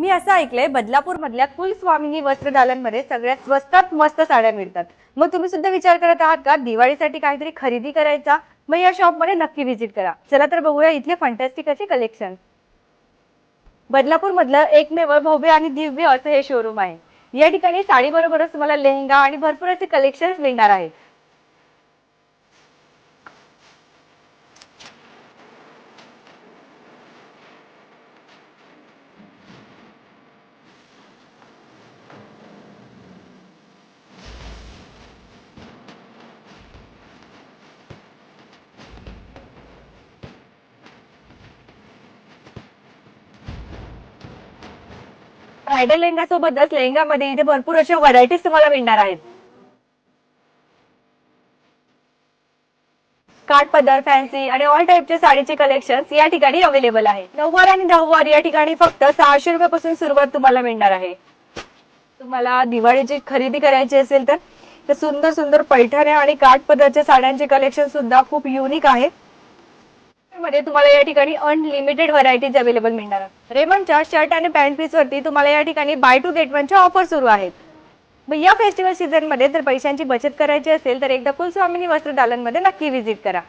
मी असं ऐकलंय बदलापूर मधल्या कुलस्वामिनी वस्त्रदालनमध्ये सगळ्यात स्वस्तात मस्त साड्या मिळतात. मग तुम्ही सुद्धा विचार करत आहात का दिवाळीसाठी काहीतरी खरेदी करायचा? मग या शॉप मध्ये नक्की व्हिजिट करा. चला तर बघूया इथले फंटॅस्टिक असे कलेक्शन. बदलापूर मधलं एकमेव भव्य आणि दिव्य असं हे शोरूम आहे. या ठिकाणी साडी बरोबरच तुम्हाला लेहंगा आणि भरपूर असे कलेक्शन मिळणार आहेत. ब्रायडल लेहंगा सोबतच लेहंगामध्ये इथे भरपूर अशा व्हरायटीज तुम्हाला मिळणार आहेत. काठ पदर, फॅन्सी आणि ऑल टाइपचे साडीचे कलेक्शन्स या ठिकाणी अवेलेबल आहे. नऊवार आणि दहावार या ठिकाणी फक्त 600 रुपयापासून सुरुवात तुम्हाला मिळणार आहे. तुम्हाला दिवाळीची खरेदी करायची असेल तर सुंदर सुंदर पैठण्या आणि काठ पदरच्या साड्यांचे कलेक्शन सुद्धा खूप युनिक आहे. मध्ये तुम्हाला या ठिकाणी अनलिमिटेड व्हरायटीज अवेलेबल मिळणार आहेत. रेमंडच्या शर्ट आणि पॅन्ट पीस वरती तुम्हाला या ठिकाणी बाय टू गेट वन च्या ऑफर सुरू आहेत. मग या फेस्टिवल सीझन मध्ये जर पैशांची बचत करायची असेल तर एकदा कुलस्वामिनी वस्त्र दालन मध्ये नक्की व्हिजिट करा.